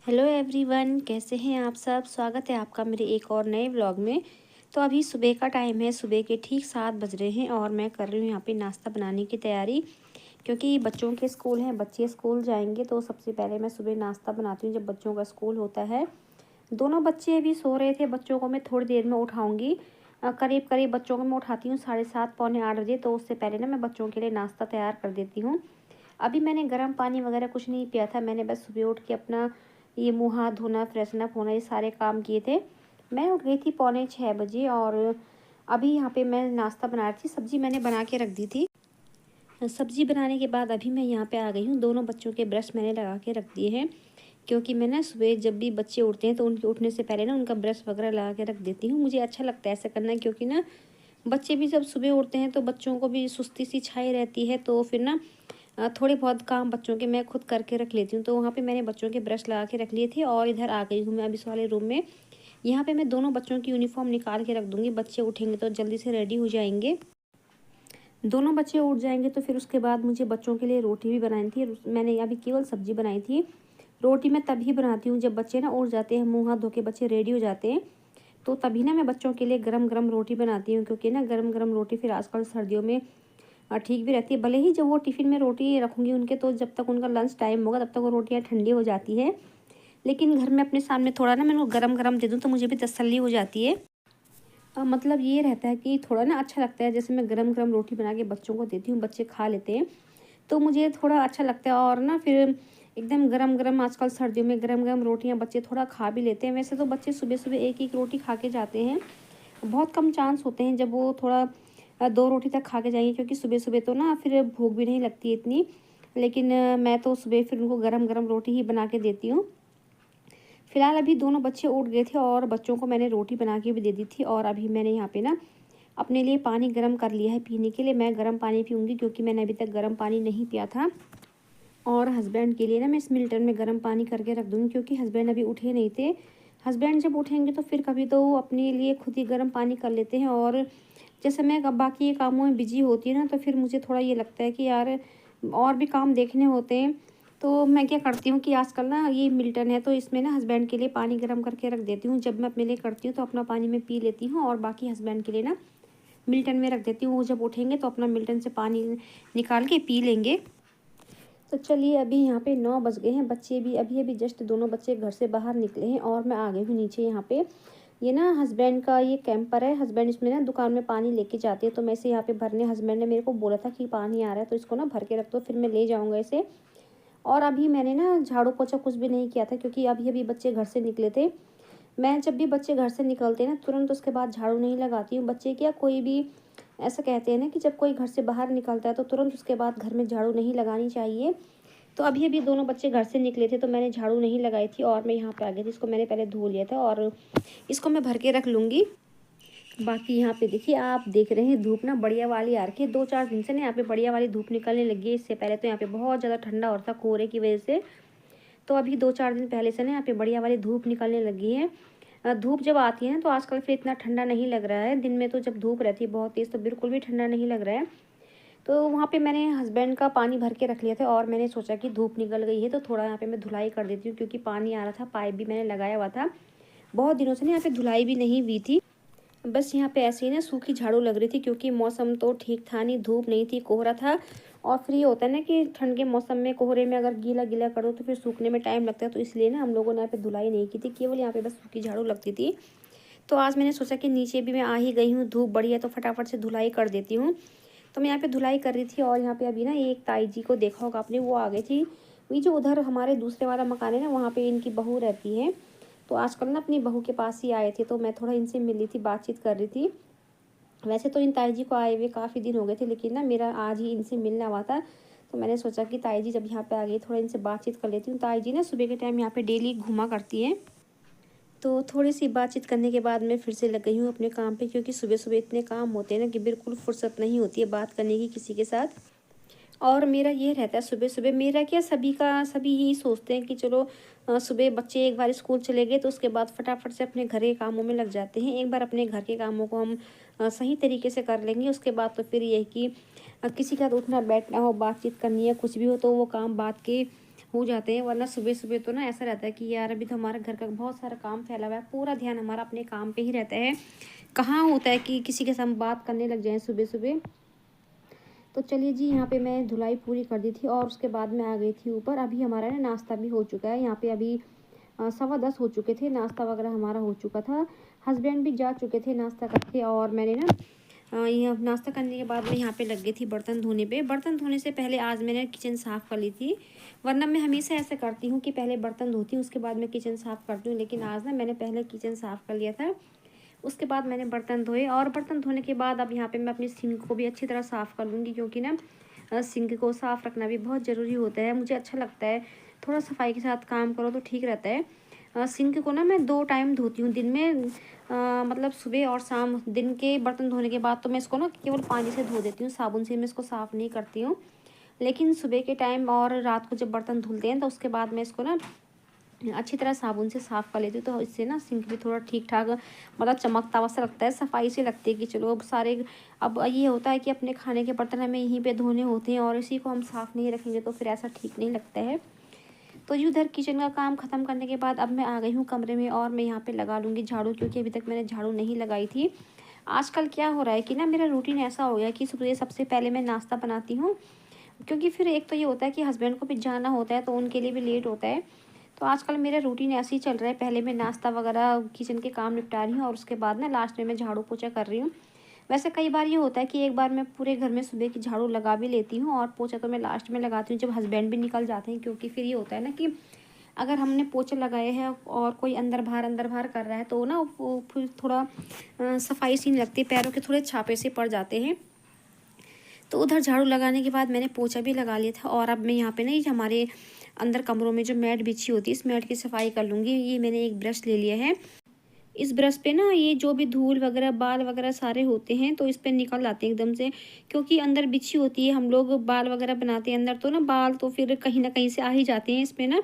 Hello everyone, कैसे हैं आप सब। स्वागत है आपका मेरे एक और नए व्लॉग में। तो अभी सुबह का टाइम है, सुबह के ठीक 7 बज रहे हैं और मैं कर रही हूँ यहाँ पे नाश्ता बनाने की तैयारी, क्योंकि बच्चों के स्कूल हैं, बच्चे स्कूल जाएंगे। तो सबसे पहले मैं सुबह नाश्ता बनाती हूँ जब बच्चों का स्कूल होता है। दोनों बच्चे अभी सो रहे थे, बच्चों को मैं थोड़ी देर में उठाऊँगी। करीब करीब बच्चों को मैं उठाती हूँ 7:30 पौने 8 बजे। तो उससे पहले ना मैं बच्चों के लिए नाश्ता तैयार कर देती हूँ। अभी मैंने गर्म पानी वगैरह कुछ नहीं पिया था, मैंने बस सुबह उठ के अपना ये मुँह हाथ धोना, फ्रेशन अप होना, ये सारे काम किए थे। मैं उठ गई थी पौने 6 बजे और अभी यहाँ पे मैं नाश्ता बना रही थी। सब्ज़ी मैंने बना के रख दी थी। सब्ज़ी बनाने के बाद अभी मैं यहाँ पे आ गई हूँ। दोनों बच्चों के ब्रश मैंने लगा के रख दिए हैं, क्योंकि मैं ना सुबह जब भी बच्चे उठते हैं तो उनके उठने से पहले ना उनका ब्रश वगैरह लगा के रख देती हूँ। मुझे अच्छा लगता है ऐसा करना, क्योंकि ना बच्चे भी जब सुबह उठते हैं तो बच्चों को भी सुस्ती सी छाई रहती है। तो फिर ना थोड़े बहुत काम बच्चों के मैं खुद करके रख लेती हूँ। तो वहाँ पे मैंने बच्चों के ब्रश लगा के रख लिए थे और इधर आ गई हूँ मैं अब इस वाले रूम में। यहाँ पे मैं दोनों बच्चों की यूनिफॉर्म निकाल के रख दूँगी, बच्चे उठेंगे तो जल्दी से रेडी हो जाएंगे। दोनों बच्चे उठ जाएंगे तो फिर उसके बाद मुझे बच्चों के लिए रोटी भी बनानी थी। मैंने अभी केवल सब्जी बनाई थी। रोटी मैं तभी बनाती हूँ जब बच्चे ना उठ जाते हैं, मुँह हाथ धो के बच्चे रेडी हो जाते हैं, तो तभी ना मैं बच्चों के लिए गरम गरम रोटी बनाती हूँ। क्योंकि ना गरम गरम रोटी फिर आजकल सर्दियों में ठीक भी रहती है। भले ही जब वो टिफ़िन में रोटी रखूँगी उनके, तो जब तक उनका लंच टाइम होगा तब तक वो रोटियाँ ठंडी हो जाती है। लेकिन घर में अपने सामने थोड़ा ना मैं उनको गरम गरम दे दूँ तो मुझे भी तसल्ली हो जाती है। मतलब ये रहता है कि थोड़ा ना अच्छा लगता है, जैसे मैं गरम गरम रोटी बना के बच्चों को देती हूँ, बच्चे खा लेते हैं तो मुझे थोड़ा अच्छा लगता है। और ना फिर एकदम गरम गरम, आजकल सर्दियों में गरम गरम रोटियाँ बच्चे थोड़ा खा भी लेते हैं। वैसे तो बच्चे सुबह सुबह एक एक रोटी खा के जाते हैं, बहुत कम चांस होते हैं जब वो थोड़ा 2 रोटी तक खा के जाएंगे, क्योंकि सुबह सुबह तो ना फिर भूख भी नहीं लगती इतनी। लेकिन मैं तो सुबह फिर उनको गरम गरम रोटी ही बना के देती हूँ। फिलहाल अभी दोनों बच्चे उठ गए थे और बच्चों को मैंने रोटी बना के भी दे दी थी। और अभी मैंने यहाँ पे ना अपने लिए पानी गर्म कर लिया है पीने के लिए। मैं गर्म पानी पीऊँगी, क्योंकि मैंने अभी तक गर्म पानी नहीं पिया था। और हस्बैंड के लिए ना मैं इस मिल्टन में गर्म पानी करके रख दूँगी, क्योंकि हस्बैंड अभी उठे नहीं थे। हस्बैंड जब उठेंगे तो फिर कभी तो वो अपने लिए खुद ही गर्म पानी कर लेते हैं। और जैसे मैं बाकी कामों में बिजी होती है ना, तो फिर मुझे थोड़ा ये लगता है कि यार और भी काम देखने होते हैं। तो मैं क्या करती हूँ कि आजकल ना ये मिल्टन है तो इसमें ना हस्बैंड के लिए पानी गर्म करके रख देती हूँ। जब मैं अपने लिए करती हूँ तो अपना पानी मैं पी लेती हूँ, और बाकी हस्बैंड के लिए ना मिल्टन में रख देती हूँ। वो जब उठेंगे तो अपना मिल्टन से पानी निकाल के पी लेंगे। तो चलिए, अभी यहाँ पे 9 बज गए हैं। बच्चे भी अभी अभी जस्ट दोनों बच्चे घर से बाहर निकले हैं और मैं आ गई हूँ नीचे। यहाँ पे ये ना हस्बैंड का ये कैंपर है। हस्बैंड इसमें ना दुकान में पानी लेके जाते हैं, तो मैं इसे यहाँ पे भरने, हस्बैंड ने मेरे को बोला था कि पानी आ रहा है तो इसको ना भर के रख दो, फिर मैं ले जाऊँगा इसे। और अभी मैंने ना झाड़ू पोछा कुछ भी नहीं किया था, क्योंकि अभी अभी बच्चे घर से निकले थे। मैं जब भी बच्चे घर से निकलते हैं ना तुरंत उसके बाद झाड़ू नहीं लगाती हूँ। बच्चे क्या, कोई भी ऐसा कहते हैं ना कि जब कोई घर से बाहर निकलता है तो तुरंत उसके बाद घर में झाड़ू नहीं लगानी चाहिए। तो अभी अभी दोनों बच्चे घर से निकले थे तो मैंने झाड़ू नहीं लगाई थी और मैं यहाँ पे आ गई थी। इसको मैंने पहले धो लिया था और इसको मैं भर के रख लूँगी। बाकी यहाँ पे देखिए, आप देख रहे हैं धूप ना बढ़िया वाली आ रखी है। 2-4 दिन से ना यहाँ पे बढ़िया वाली धूप निकलने लगी है। इससे पहले तो यहाँ पे बहुत ज़्यादा ठंडा हो रहा था कोहरे की वजह से। तो अभी 2-4 दिन पहले से ना यहाँ पे बढ़िया वाली धूप निकलने लगी है। धूप जब आती है ना तो आजकल फिर इतना ठंडा नहीं लग रहा है। दिन में तो जब धूप रहती है बहुत तेज़ तो बिल्कुल भी ठंडा नहीं लग रहा है। तो वहाँ पे मैंने हस्बैंड का पानी भर के रख लिया था और मैंने सोचा कि धूप निकल गई है तो थोड़ा यहाँ पे मैं धुलाई कर देती हूँ, क्योंकि पानी आ रहा था, पाइप भी मैंने लगाया हुआ था। बहुत दिनों से ना यहाँ पे धुलाई भी नहीं हुई थी। बस यहाँ पे ऐसे ही ना सूखी झाड़ू लग रही थी, क्योंकि मौसम तो ठीक था नहीं, धूप नहीं थी, कोहरा था। और फिर ये होता है ना कि ठंड के मौसम में कोहरे में अगर गीला गीला करो तो फिर सूखने में टाइम लगता है। तो इसलिए ना हम लोगों ने यहाँ पे धुलाई नहीं की थी, केवल यहाँ पे बस सूखी झाड़ू लगती थी। तो आज मैंने सोचा कि नीचे भी मैं आ ही गई हूँ, धूप बड़ी है तो फटाफट से धुलाई कर देती हूँ। तो मैं यहाँ पे धुलाई कर रही थी और यहाँ पे अभी ना एक ताई जी को देखा होगा आपने, वो आ गई थी। ये जो उधर हमारे दूसरे वाला मकान है ना, वहाँ पे इनकी बहू रहती है। तो आजकल ना अपनी बहू के पास ही आए थे, तो मैं थोड़ा इनसे मिल रही थी, बातचीत कर रही थी। वैसे तो इन ताई जी को आए हुए काफ़ी दिन हो गए थे, लेकिन ना मेरा आज ही इनसे मिलना हुआ था। तो मैंने सोचा कि ताई जी जब यहाँ पे आ गई, थोड़ा इनसे बातचीत कर लेती हूँ। ताई जी ना सुबह के टाइम यहाँ पे डेली घूमा करती हैं। तो थोड़ी-सी बातचीत करने के बाद मैं फिर से लग गई हूँ अपने काम पे, क्योंकि सुबह-सुबह इतने काम होते हैं ना कि बिल्कुल फुर्सत नहीं होती है बात करने की किसी के साथ। और मेरा ये रहता है सुबह-सुबह, मेरा क्या सभी यही सोचते हैं कि चलो सुबह बच्चे एक बार स्कूल चले गए तो उसके बाद फटाफट से अपने घर के कामों में लग जाते हैं। एक बार अपने घर के कामों को हम सही तरीके से कर लेंगे, उसके बाद तो फिर ये है कि किसी का तो उठना बैठना हो, बातचीत करनी है, कुछ भी हो तो वो काम बात के हो जाते हैं। वरना सुबह-सुबह तो ना ऐसा रहता है कि यार अभी तो हमारा घर का बहुत सारा काम फैला हुआ है, पूरा ध्यान हमारा अपने काम पे ही रहता है। कहाँ होता है कि किसी के साथ बात करने लग जाएँ सुबह-सुबह। तो चलिए जी, यहाँ पे मैं धुलाई पूरी कर दी थी और उसके बाद मैं आ गई थी ऊपर। अभी हमारा ना नाश्ता भी हो चुका है। यहाँ पे अभी 10:15 हो चुके थे, नाश्ता वगैरह हमारा हो चुका था। हस्बैंड भी जा चुके थे नाश्ता करके, और मैंने ना यह नाश्ता करने के बाद मैं यहाँ पे लग गई थी बर्तन धोने पे। बर्तन धोने से पहले आज मैंने किचन साफ़ कर ली थी। वरना मैं हमेशा ऐसा करती हूँ कि पहले बर्तन धोती हूँ, उसके बाद मैं किचन साफ़ करती हूँ। लेकिन आज ना मैंने पहले किचन साफ़ कर लिया था, उसके बाद मैंने बर्तन धोए। और बर्तन धोने के बाद अब यहाँ पे मैं अपनी सिंक को भी अच्छी तरह साफ़ कर लूँगी, क्योंकि ना सिंक को साफ़ रखना भी बहुत ज़रूरी होता है। मुझे अच्छा लगता है, थोड़ा सफाई के साथ काम करो तो ठीक रहता है। सिंक को ना मैं 2 टाइम धोती हूँ दिन में, मतलब सुबह और शाम। दिन के बर्तन धोने के बाद तो मैं इसको ना केवल पानी से धो देती हूँ, साबुन से मैं इसको साफ़ नहीं करती हूँ। लेकिन सुबह के टाइम और रात को जब बर्तन धुलते हैं तो उसके बाद मैं इसको ना अच्छी तरह साबुन से साफ़ कर लेती हूँ। तो इससे ना सिंक भी थोड़ा ठीक-ठाक, मतलब चमकता हुआ सा लगता है, सफाई से लगती है कि चलो अब सारे, अब ये होता है कि अपने खाने के बर्तन हमें यहीं पे धोने होते हैं और इसी को हम साफ़ नहीं रखेंगे तो फिर ऐसा ठीक नहीं लगता है। तो ये उधर किचन का काम ख़त्म करने के बाद अब मैं आ गई हूँ कमरे में, और मैं यहाँ पे लगा लूँगी झाड़ू, क्योंकि अभी तक मैंने झाड़ू नहीं लगाई थी। आजकल क्या हो रहा है कि ना मेरा रूटीन ऐसा हो गया कि सुबह सबसे पहले मैं नाश्ता बनाती हूँ, क्योंकि फिर एक तो ये होता है कि हस्बैंड को भी जाना होता है तो उनके लिए भी लेट होता है। तो आजकल मेरा रूटीन ऐसे ही चल रहा है, पहले मैं नाश्ता वगैरह किचन के काम निपटा रही हूँ और उसके बाद ना लास्ट में मैं झाड़ू पोछा कर रही हूँ। वैसे कई बार ये होता है कि एक बार मैं पूरे घर में सुबह की झाड़ू लगा भी लेती हूँ, और पोछा तो मैं लास्ट में लगाती हूँ जब हस्बैंड भी निकल जाते हैं, क्योंकि फिर ये होता है ना कि अगर हमने पोछा लगाए हैं और कोई अंदर बाहर कर रहा है तो ना वो फिर थोड़ा सफाई सी नहीं लगती, पैरों के थोड़े छापे से पड़ जाते हैं। तो उधर झाड़ू लगाने के बाद मैंने पोछा भी लगा लिया था, और अब मैं यहाँ पे ना ये जो हमारे अंदर कमरों में जो मैट बिछी होती है, इस मैट की सफाई कर लूँगी। ये मैंने एक ब्रश ले लिया है। इस ब्रश पे ना ये जो भी धूल वगैरह, बाल वगैरह सारे होते हैं तो इस पे निकल आते हैं एकदम से, क्योंकि अंदर बिछी होती है, हम लोग बाल वगैरह बनाते हैं अंदर, तो ना बाल तो फिर कहीं ना कहीं से आ ही जाते हैं इसमें ना।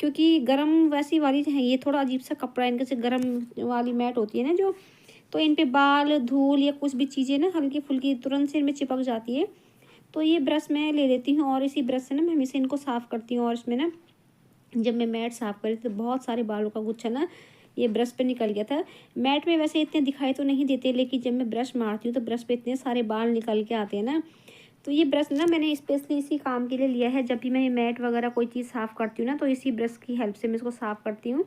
क्योंकि गरम वैसी वाली है, ये थोड़ा अजीब सा कपड़ा है, इनके से गरम वाली मैट होती है ना जो, तो इन पे बाल, धूल या कुछ भी चीज़ें ना हल्की फुल्की तुरंत से इनमें चिपक जाती है। तो ये ब्रश मैं ले लेती हूँ और इसी ब्रश से ना मैं हमेशा इनको साफ़ करती हूँ। और इसमें ना जब मैं मैट साफ़ करी तो बहुत सारे बालों का गुच्छा ना ये ब्रश पे निकल गया था। मैट में वैसे इतने दिखाई तो नहीं देते, लेकिन जब मैं ब्रश मारती हूँ तो ब्रश पे इतने सारे बाल निकल के आते हैं ना। तो ये ब्रश ना मैंने स्पेशली इसी काम के लिए लिया है, जब भी मैं मैट वगैरह कोई चीज़ साफ़ करती हूँ ना तो इसी ब्रश की हेल्प से मैं इसको साफ़ करती हूँ।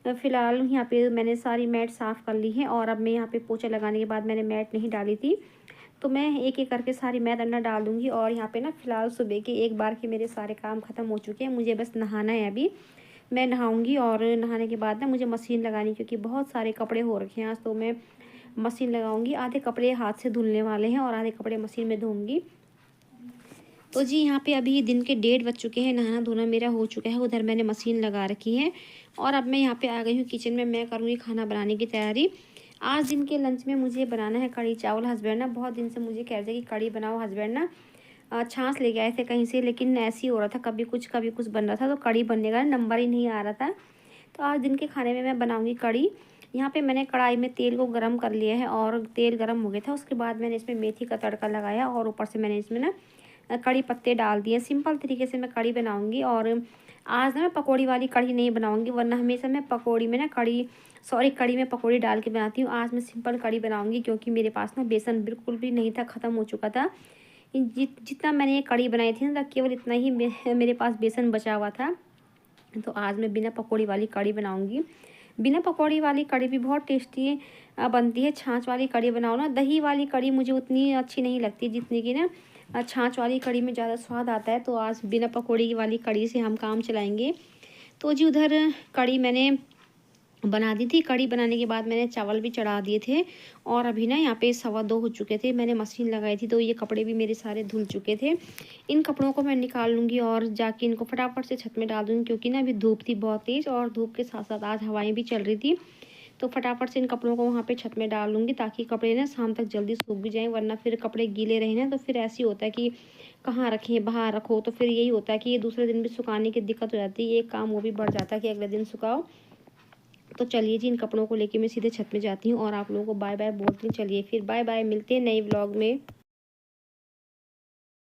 फ़िलहाल यहाँ पे मैंने सारी मैट साफ़ कर ली है, और अब मैं यहाँ पे पोछा लगाने के बाद मैंने मैट नहीं डाली थी, तो मैं एक एक करके सारी मैट अंदर डाल दूँगी। और यहाँ पे ना फ़िलहाल सुबह के एक बार के मेरे सारे काम ख़त्म हो चुके हैं, मुझे बस नहाना है अभी। मैं नहाऊँगी और नहाने के बाद ना मुझे मशीन लगानी, क्योंकि बहुत सारे कपड़े हो रखे हैं आज, तो मैं मशीन लगाऊँगी। आधे कपड़े हाथ से धुलने वाले हैं और आधे कपड़े मशीन में धोऊँगी। तो जी यहाँ पे अभी दिन के 1:30 बज चुके हैं, नहाना धोना मेरा हो चुका है, उधर मैंने मशीन लगा रखी है। और अब मैं यहाँ पे आ गई हूँ किचन में, मैं करूँगी खाना बनाने की तैयारी। आज दिन के लंच में मुझे बनाना है कढ़ी चावल। हस्बैंड ना बहुत दिन से मुझे कह रहे थे कि कढ़ी बनाओ। हस्बैंड ना छाछ लेके आए थे कहीं से, लेकिन ऐसे ही हो रहा था, कभी कुछ बन रहा था, तो कढ़ी बनने का नंबर ही नहीं आ रहा था। तो आज दिन के खाने में मैं बनाऊँगी कढ़ी। यहाँ पे मैंने कढ़ाई में तेल को गरम कर लिया है, और तेल गरम हो गया था, उसके बाद मैंने इसमें मेथी का तड़का लगाया, और ऊपर से मैंने इसमें ना कड़ी पत्ते डाल दिए। सिंपल तरीके से मैं कड़ी बनाऊँगी, और आज ना मैं पकौड़ी वाली कड़ी नहीं बनाऊँगी, वरना हमेशा मैं पकौड़ी में ना कड़ी में पकौड़ी डाल के बनाती हूँ। आज मैं सिंपल कड़ी बनाऊँगी, क्योंकि मेरे पास ना बेसन बिल्कुल भी नहीं था, ख़त्म हो चुका था। जितना मैंने ये कड़ी बनाई थी ना, केवल इतना ही मेरे पास बेसन बचा हुआ था। तो आज मैं बिना पकौड़ी वाली कड़ी बनाऊँगी। बिना पकौड़ी वाली कड़ी भी बहुत टेस्टी बनती है। छाछ वाली कड़ी बनाओ ना, दही वाली कड़ी मुझे उतनी अच्छी नहीं लगती जितनी कि ना छाछ वाली कड़ी में ज़्यादा स्वाद आता है। तो आज बिना पकौड़ी वाली कड़ी से हम काम चलाएंगे। तो जी उधर कड़ी मैंने बना दी थी। कढ़ी बनाने के बाद मैंने चावल भी चढ़ा दिए थे और अभी ना यहाँ पे 2:15 हो चुके थे। मैंने मशीन लगाई थी तो ये कपड़े भी मेरे सारे धुल चुके थे। इन कपड़ों को मैं निकाल लूँगी और जाके इनको फटाफट से छत में डाल दूँगी, क्योंकि ना अभी धूप थी बहुत तेज़ और धूप के साथ साथ आज हवाएं भी चल रही थी। तो फटाफट से इन कपड़ों को वहाँ पे छत में डाल लूँगी, ताकि कपड़े ना शाम तक जल्दी सूख भी जाएँ, वरना फिर कपड़े गीले रहे ना तो फिर ऐसे ही होता है कि कहाँ रखें, बाहर रखो, तो फिर यही होता है कि ये दूसरे दिन भी सुखाने की दिक्कत हो जाती है। एक काम वो भी बढ़ जाता है कि अगले दिन सुखाओ। तो चलिए जी, इन कपड़ों को लेके मैं सीधे छत में जाती हूँ और आप लोगों को बाय बाय बोलती हूँ। चलिए फिर बाय बाय, मिलते हैं नए व्लॉग में।